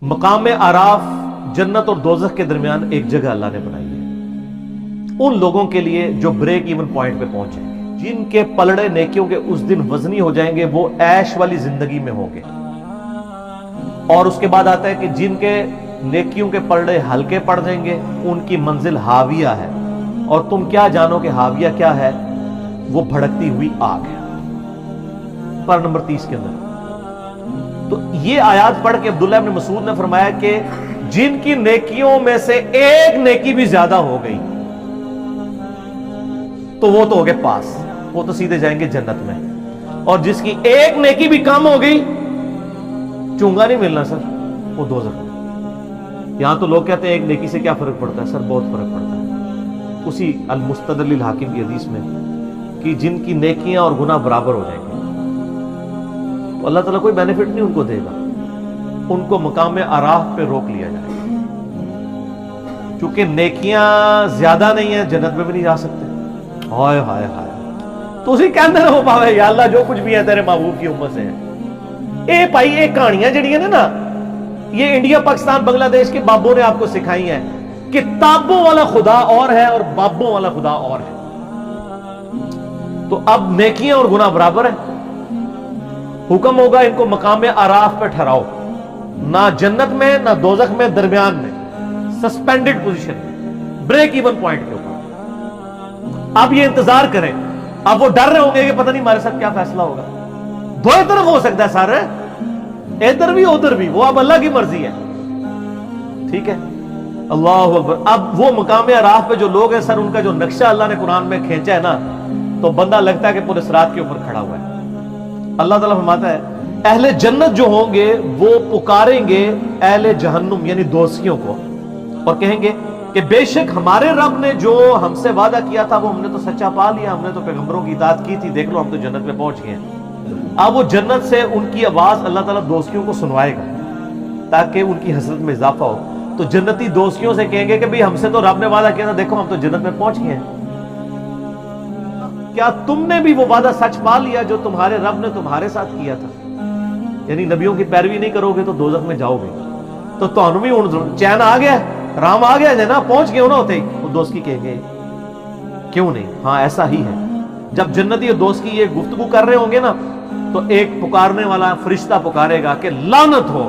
मकाम आराफ जन्नत और दोज़ख के दरमियान एक जगह अल्लाह ने बनाई है उन लोगों के लिए जो ब्रेक इवन पॉइंट पे पहुंचेंगे, जिनके पलड़े नेकियों के उस दिन वजनी हो जाएंगे, वो ऐश वाली जिंदगी में होंगे। और उसके बाद आता है कि जिनके नेकियों के पलड़े हल्के पड़ जाएंगे, उनकी मंजिल हाविया है। और तुम क्या जानो कि हाविया क्या है? वो भड़कती हुई आग है। पर नंबर 30 के अंदर तो ये आयात पढ़ के अब्दुल्लाह इब्न मसूद ने फरमाया कि जिनकी नेकियों में से एक नेकी भी ज्यादा हो गई तो वो तो हो गए पास, वो तो सीधे जाएंगे जन्नत में। और जिसकी एक नेकी भी कम हो गई, चूंगा नहीं मिलना सर, वो दोज़ख में। यहां तो लोग कहते हैं एक नेकी से क्या फर्क पड़ता है? सर बहुत फर्क पड़ता है। उसी अल मुस्तदलिल हाकिम की हदीस में कि जिनकी नेकियां और गुनाह बराबर हो जाएंगे तो अल्लाह ताला कोई बेनिफिट नहीं उनको देगा, उनको मकाम आराफ पे रोक लिया जाएगा। क्योंकि नेकियां ज्यादा नहीं है, जन्नत में भी नहीं जा सकते। हाय हाय हाय, तो उसी के अंदर हो पावे या अल्लाह जो कुछ भी है तेरे महबूब की उम्मत से है। ए भाई ये कहानियां जड़ियां ने ना, ये इंडिया पाकिस्तान बांग्लादेश के बाबों ने आपको सिखाई है। किताबों वाला खुदा और है और बाबों वाला खुदा और है। तो अब नेकियां और गुनाह बराबर है। हुक्म होगा इनको मकाम आराफ पे ठहराओ, ना जन्नत में ना दोज़ख में, दरमियान में, सस्पेंडेड पोजीशन में, ब्रेक इवन पॉइंट के ऊपर। अब ये इंतजार करें। अब वो डर रहे होंगे कि पता नहीं हमारे साथ क्या फैसला होगा। दो तरफ हो सकता है सारे, इधर भी उधर भी, वो अब अल्लाह की मर्जी है। ठीक है, अल्लाह अकबर। अब वो मकाम आराफ पे जो लोग हैं सर, उनका जो नक्शा अल्लाह ने कुरान में खींचा है ना, तो बंदा लगता है कि पूरे सिरात के ऊपर खड़ा हुआ है। अल्लाह ताला फरमाता है अहले जन्नत जो होंगे वो पुकारेंगे अहले जहन्नुम यानी दोस्तियों को और कहेंगे कि बेशक हमारे रब ने जो हमसे वादा किया था वो हमने तो सच्चा पा लिया, हमने तो पैगंबरों की इताअत की थी, देख लो हम तो जन्नत में पहुंच गए। अब वो जन्नत से उनकी आवाज अल्लाह ताला दोस्तियों को सुनवाएगा ताकि उनकी हसरत में इजाफा हो। तो जन्नती दोस्तियों से कहेंगे कि भाई हमसे तो रब ने वादा किया था, देखो हम तो जन्नत में पहुंच गए हैं। क्या तुमने भी वो वादा सच पा लिया जो तुम्हारे रब ने तुम्हारे साथ किया था? यानी नबियों की पैरवी नहीं करोगे तो दोज़ख में जाओगे। तो तुहानू भी हुण चैन आ गया, राम आ गया है ना, पहुंच गए हो ना। होते वो दोस्त की कहेंगे क्यों नहीं, हाँ ऐसा ही है। जब जन्नती और दोस्त की ये गुफ्तगू कर रहे होंगे ना, तो एक पुकारने वाला फरिश्ता पुकारेगा कि लानत हो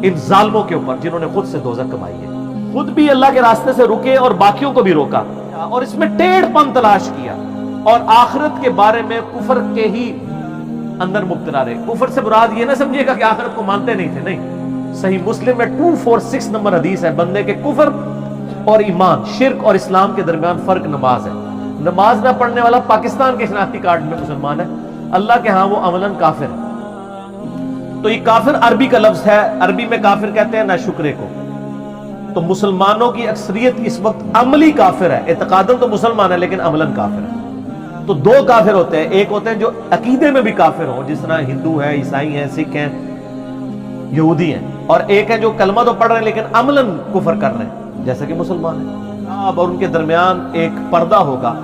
इन जालिमों के ऊपर जिन्होंने खुद से दोज़ख कमाई है। खुद भी अल्लाह के रास्ते से रुके और बाकियों को भी रोका और इसमें टेढ़पन तलाश किया और आखिरत के बारे में कुफर के ही अंदर मुब्तला रहे। कुफर से मुराद ये ना समझिएगा कि आखिरत को मानते नहीं थे, नहीं। सही मुस्लिम में 246 नंबर हदीस है, बंदे के कुफर और ईमान, शिर्क और इस्लाम के दरमियान फर्क नमाज है। नमाज ना पढ़ने वाला पाकिस्तान के शनाख्ती कार्ड में मुसलमान है, अल्लाह के यहां वो अमलन काफिर है। तो ये काफिर अरबी का लफ्ज है, अरबी में काफिर कहते हैं ना शुक्रे को। तो मुसलमानों की अक्सरियत इस वक्त अमली काफिर है, एतकादन तो मुसलमान है लेकिन अमलन काफिर है। तो दो काफिर होते हैं, एक होते हैं जो अकीदे में भी काफिर हो, जिस तरह हिंदू है, ईसाई हैं, सिख हैं, यहूदी हैं, और एक है जो कलमा तो पढ़ रहे हैं लेकिन अमलन कुफर कर रहे हैं जैसा कि मुसलमान है। अब और उनके दरमियान एक पर्दा होगा,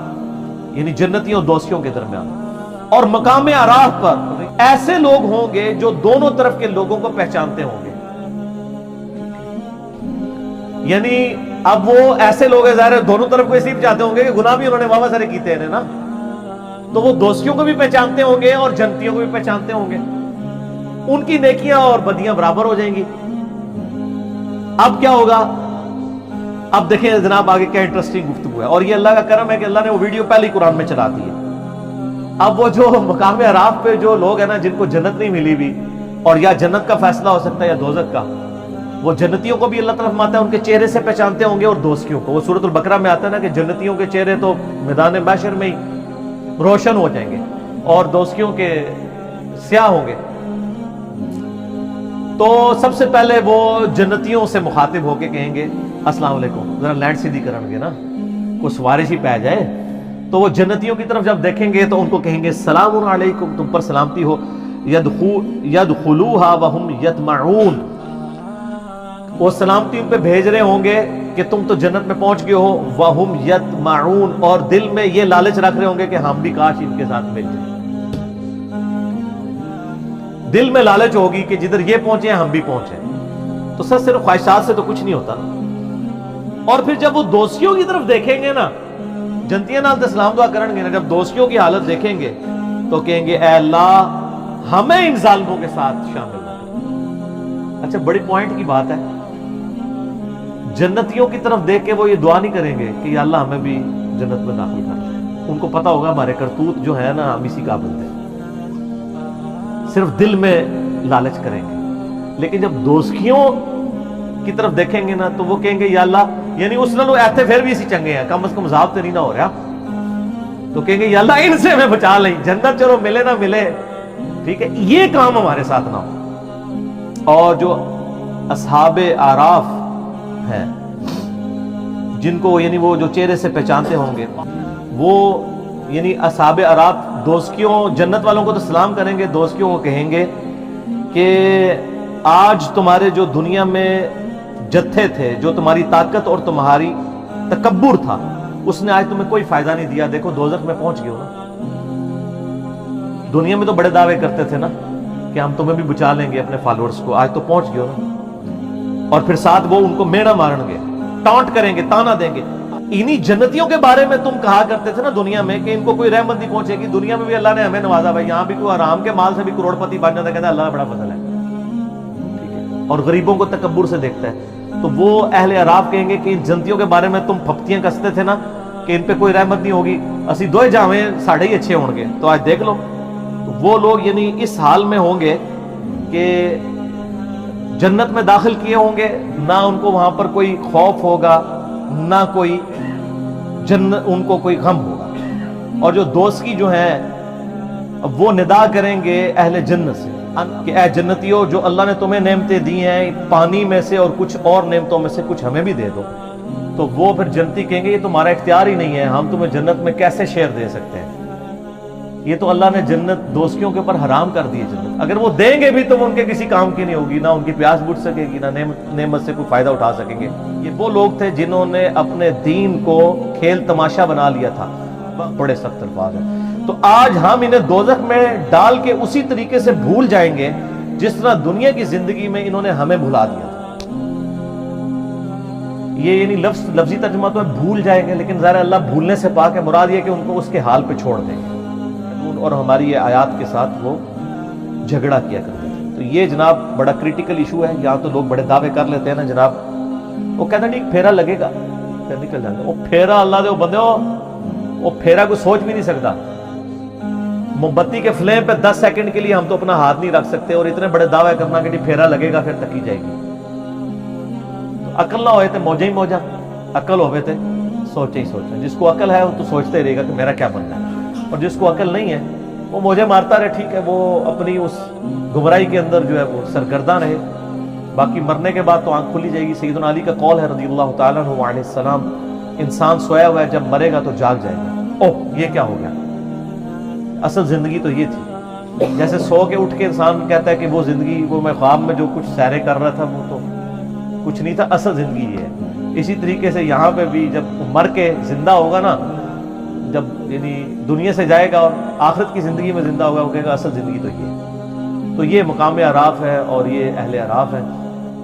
यानी जन्नतियों दोस्तियों के दरमियान। और मकाम आराफ पर ऐसे लोग होंगे जो दोनों तरफ के लोगों को पहचानते होंगे। यानी अब वो ऐसे लोग हैं, ज़ाहिर दोनों तरफ को इसी चाहते होंगे कि गुनाह भी उन्होंने वावा सारे कीते हैं ना, तो वो दोस्तियों को भी पहचानते होंगे और जन्नतियों को भी पहचानते होंगे। उनकी नेकियां और बदियां बराबर हो जाएंगी। अब क्या होगा? अब देखें जनाब आगे क्या इंटरेस्टिंग गुफ्तगू है। और ये अल्लाह का करम है कि अल्लाह ने वो वीडियो पहले ही कुरान में चला दी है। अब वो जो मकाम आराफ पे जो लोग हैं ना, जिनको जन्नत नहीं मिली भी, और या जन्नत का फैसला हो सकता है या दोज़ख का, वो जन्नतियों को भी अल्लाह ताला फरमाता है उनके चेहरे से पहचानते होंगे और दोस्तियों को। वो सूरतुल बकरा में आता है ना कि जन्नतियों के चेहरे तो मैदान महशर में ही रोशन हो जाएंगे और दोस्तियों के स्याह होंगे। तो सबसे पहले वो जन्नतियों से मुखातिब होके कहेंगे अस्सलाम वालेकुम, जरा लैंड सीधी करेंगे ना, कुछ सवारिश ही पै जाए। तो वो जन्नतियों की तरफ जब देखेंगे तो उनको कहेंगे सलामुन अलैकुम, तुम पर सलामती हो। यदखुलूहा वहुम यतमऊन, वो सलामती उन पे भेज रहे होंगे कि तुम तो जन्नत में पहुंच गए हो। वहुम यतमऊन, और दिल में ये लालच रख रहे होंगे कि हम भी काश इनके साथ मिल जाए। दिल में लालच होगी कि जिधर ये पहुंचे हम भी पहुंचे। تو سر صرف خواہشات سے تو کچھ نہیں ہوتا. اور پھر جب وہ دوستیوں کی طرف دیکھیں گے نا, جنتیاں نال تے سلام دعا کرن گے نا, جب دوستیوں کی حالت دیکھیں گے تو کہیں گے اے اللہ ہمیں ان ظالموں کے ساتھ شامل کر. اچھا بڑی پوائنٹ کی بات ہے, جنتیوں کی طرف دیکھ کے وہ یہ دعا نہیں کریں گے کہ یا اللہ ہمیں بھی جنت میں داخل کر دے. ان کو پتا ہوگا ہمارے کرتوت جو ہے نا ہم اسی قابل تھے, صرف دل میں لالچ کریں گے. لیکن جب دوستیوں کی طرف دیکھیں گے نا تو وہ کہیں گے یا اللہ, یعنی اس نالوں ایتھے پھر بھی اسی چنگے ہیں, کم از کم عذاب تو نہیں نہ ہو رہا, تو کہیں گے یا اللہ ان سے ہمیں بچا لیں, جنت چلو ملے نہ ملے ٹھیک ہے, یہ کام ہمارے ساتھ نہ ہو. اور جو اصحاب اعراف ہیں جن کو یعنی وہ جو چہرے سے پہچانتے ہوں گے, وہ یعنی اصحاب اعراف دوستیوں جنت والوں کو تو سلام کریں گے, دوستیوں کو کہیں گے کہ آج تمہارے جو دنیا میں جتھے تھے, جو تمہاری طاقت اور تمہاری تکبر تھا, اس نے آج تمہیں کوئی فائدہ نہیں دیا. دیکھو دوزخ میں پہنچ گئے ہو نا. دنیا میں تو بڑے دعوے کرتے تھے نا کہ ہم تمہیں بھی بچا لیں گے اپنے فالوورز کو, آج تو پہنچ گئے ہو نا. اور پھر ساتھ وہ ان کو مینا مارن گے, ٹانٹ کریں گے, تانا دیں گے. انہی جنتیوں کے بارے میں تم کہا کرتے تھے نا دنیا میں کہ ان کو کوئی رحمت نہیں پہنچے گی. دنیا میں بھی اللہ نے ہمیں نوازا بھائی, یہاں بھی کوئی حرام کے مال سے بھی کروڑ پتی بن جاتا ہے, کہتا ہے اللہ کا بڑا فضل ہے ٹھیک ہے, اور غریبوں کو تکبر سے دیکھتا ہے. تو وہ اہل اعراف کہیں گے کہ ان جنتیوں کے بارے میں تم پھپتیاں کستے تھے نا کہ ان پہ کوئی رحمت نہیں ہوگی, اسی دوئے جاویں ساڑھے ہی اچھے ہوں گے, تو آج دیکھ لو. تو وہ لوگ یعنی اس حال میں ہوں گے کہ جنت میں داخل کیے ہوں گے, نہ ان کو وہاں پر کوئی خوف ہوگا, نہ کوئی ان کو کوئی غم ہوگا. اور جو دوست کی جو ہیں وہ ندا کریں گے اہل جنت سے کہ اے جنتیوں, جو اللہ نے تمہیں نعمتیں دی ہیں پانی میں سے اور کچھ اور نعمتوں میں سے کچھ ہمیں بھی دے دو. تو وہ پھر جنتی کہیں گے یہ تمہارا اختیار ہی نہیں ہے, ہم تمہیں جنت میں کیسے شیئر دے سکتے ہیں, یہ تو اللہ نے جنت دوستیوں کے اوپر حرام کر دی ہے جنت. اگر وہ دیں گے بھی تو وہ ان کے کسی کام کی نہیں ہوگی, نہ ان کی پیاس بجھ سکے گی, نہ نعمت سے کوئی فائدہ اٹھا سکیں گے. یہ وہ لوگ تھے جنہوں نے اپنے دین کو کھیل تماشا بنا لیا تھا. بڑے سخت الفاظ ہیں. تو آج ہم انہیں دوزخ میں ڈال کے اسی طریقے سے بھول جائیں گے جس طرح دنیا کی زندگی میں انہوں نے ہمیں بھلا دیا تھا. یہ یعنی لفظی ترجمہ تو بھول جائیں گے, لیکن ظاہر اللہ بھولنے سے پاک ہے, مراد یہ کہ ان کو اس کے حال پہ چھوڑ دیں گے. اور ہماری یہ آیات کے ساتھ وہ جھگڑا کیا کرتے تھے. تو یہ جناب بڑا کریٹیکل ایشو ہے. یہاں تو لوگ بڑے دعوے کر لیتے ہیں نا جناب, وہ کہتے ہیں نہیں پھیرا لگے گا, پھر نکل جاتے. وہ پھیرا اللہ دے, وہ بندے وہ پھیرا کو سوچ بھی نہیں سکتا. موم بتی کے فلیم پہ 10 سیکنڈ کے لیے ہم تو اپنا ہاتھ نہیں رکھ سکتے, اور اتنے بڑے دعوے کرنا کہ پھیرا لگے گا پھر تکی جائے گی. عقل نہ ہوئے تھے موجہ ہی موجہ, عقل ہوئے تھے سوچے ہی سوچا. جس کو عقل ہے وہ تو سوچتے رہے گا کہ میرا کیا بننا ہے, اور جس کو عقل نہیں ہے وہ موجے مارتا رہے. ٹھیک ہے, وہ اپنی اس گمراہی کے اندر جو ہے وہ سرگرداں رہے. باقی مرنے کے بعد تو آنکھ کھلی جائے گی. سیدنا علی کا قول ہے رضی اللہ تعالیٰ عنہ علیہ السلام, انسان سویا ہوا ہے, جب مرے گا تو جاگ جائے گا. اوہ یہ کیا ہو گیا, اصل زندگی تو یہ تھی. جیسے سو کے اٹھ کے انسان کہتا ہے کہ وہ زندگی, وہ میں خواب میں جو کچھ سیرے کر رہا تھا وہ تو کچھ نہیں تھا, اصل زندگی یہ ہے. اسی طریقے سے یہاں پہ بھی جب مر کے زندہ ہوگا نا, جب یعنی دنیا سے جائے گا اور آخرت کی زندگی میں زندہ ہوگا, وہ کہے گا اصل زندگی تو یہ ہے. تو یہ مقام اعراف ہے اور یہ اہل اعراف ہے.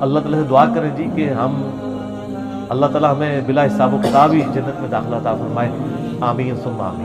اللہ تعالیٰ سے دعا کریں جی کہ ہم اللہ تعالیٰ ہمیں بلا حساب و کتاب ہی جنت میں داخلہ عطا فرمائے. آمین ثم آمین.